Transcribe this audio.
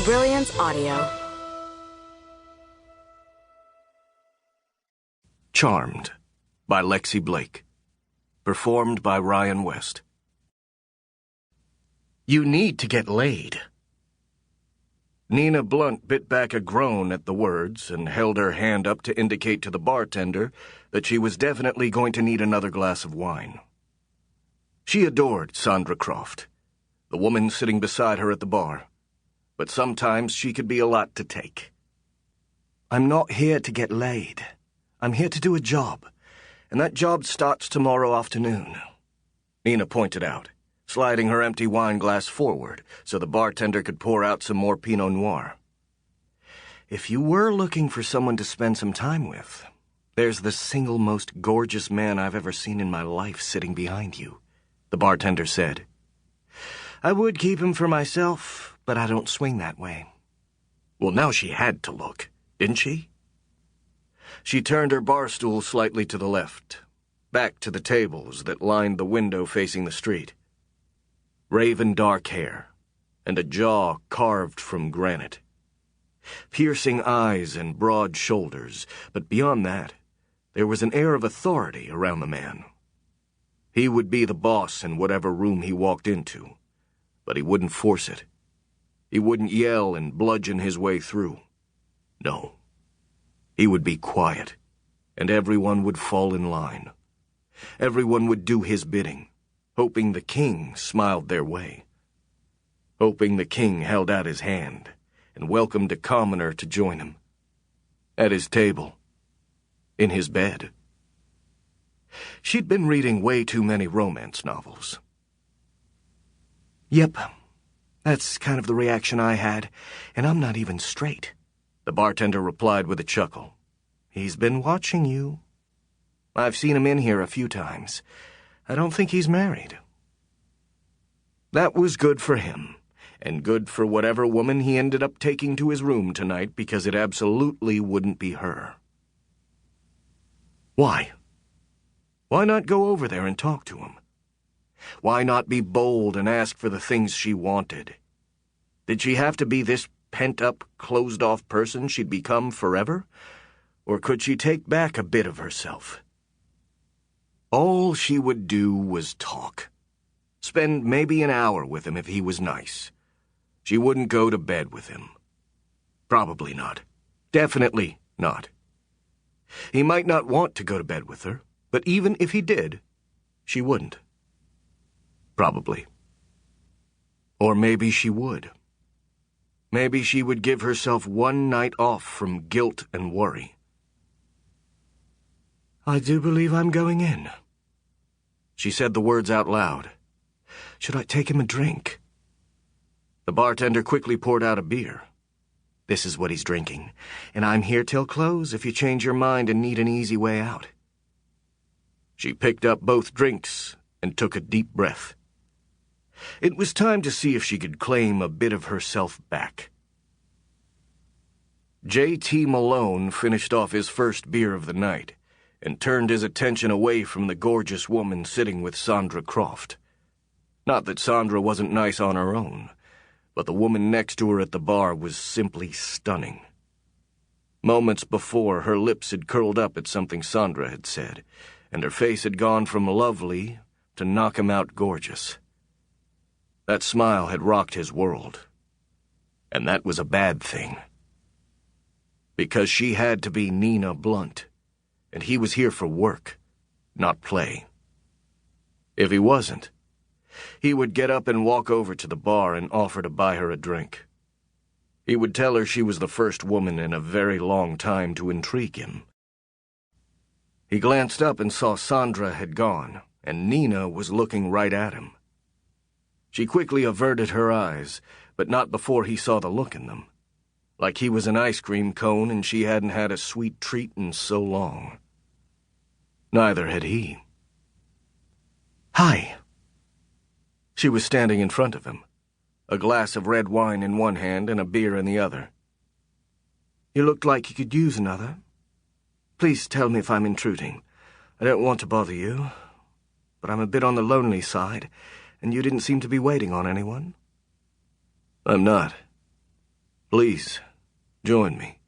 Brilliance Audio. Charmed by Lexi Blake. Performed by Ryan West. You need to get laid. Nina Blunt bit back a groan at the words and held her hand up to indicate to the bartender that she was definitely going to need another glass of wine. She adored Sandra Croft, the woman sitting beside her at the bar, but sometimes she could be a lot to take. I'm not here to get laid. I'm here to do a job, and that job starts tomorrow afternoon, Nina pointed out, sliding her empty wine glass forward so the bartender could pour out some more Pinot Noir. If you were looking for someone to spend some time with, there's the single most gorgeous man I've ever seen in my life sitting behind you, the bartender said. I would keep him for myself, but I don't swing that way. Well, now she had to look, didn't she? She turned her bar stool slightly to the left, back to the tables that lined the window facing the street. Raven dark hair, and a jaw carved from granite. Piercing eyes and broad shoulders, but beyond that, there was an air of authority around the man. He would be the boss in whatever room he walked into, but he wouldn't force it. He wouldn't yell and bludgeon his way through. No. He would be quiet, and everyone would fall in line. Everyone would do his bidding, hoping the king smiled their way. Hoping the king held out his hand and welcomed a commoner to join him. At his table. In his bed. She'd been reading way too many romance novels. Yep, that's kind of the reaction I had, and I'm not even straight, the bartender replied with a chuckle. He's been watching you. I've seen him in here a few times. I don't think he's married. That was good for him, and good for whatever woman he ended up taking to his room tonight, because it absolutely wouldn't be her. Why? Why not go over there and talk to him? Why not be bold and ask for the things she wanted? Did she have to be this pent-up, closed-off person she'd become forever? Or could she take back a bit of herself? All she would do was talk. Spend maybe an hour with him if he was nice. She wouldn't go to bed with him. Probably not. Definitely not. He might not want to go to bed with her, but even if he did, she wouldn't. Probably. Or maybe she would. Maybe she would give herself one night off from guilt and worry. I do believe I'm going in. She said the words out loud. Should I take him a drink? The bartender quickly poured out a beer. This is what he's drinking, and I'm here till close if you change your mind and need an easy way out. She picked up both drinks and took a deep breath. It was time to see if she could claim a bit of herself back. J.T. Malone finished off his first beer of the night and turned his attention away from the gorgeous woman sitting with Sandra Croft. Not that Sandra wasn't nice on her own, but the woman next to her at the bar was simply stunning. Moments before, her lips had curled up at something Sandra had said, and her face had gone from lovely to knock-em-out gorgeous. That smile had rocked his world, and that was a bad thing. Because she had to be Nina Blunt, and he was here for work, not play. If he wasn't, he would get up and walk over to the bar and offer to buy her a drink. He would tell her she was the first woman in a very long time to intrigue him. He glanced up and saw Sandra had gone, and Nina was looking right at him. She quickly averted her eyes, but not before he saw the look in them, like he was an ice cream cone and she hadn't had a sweet treat in so long. Neither had he. Hi. She was standing in front of him, a glass of red wine in one hand and a beer in the other. You looked like you could use another. Please tell me if I'm intruding. I don't want to bother you, but I'm a bit on the lonely side, and you didn't seem to be waiting on anyone. I'm not. Please, join me.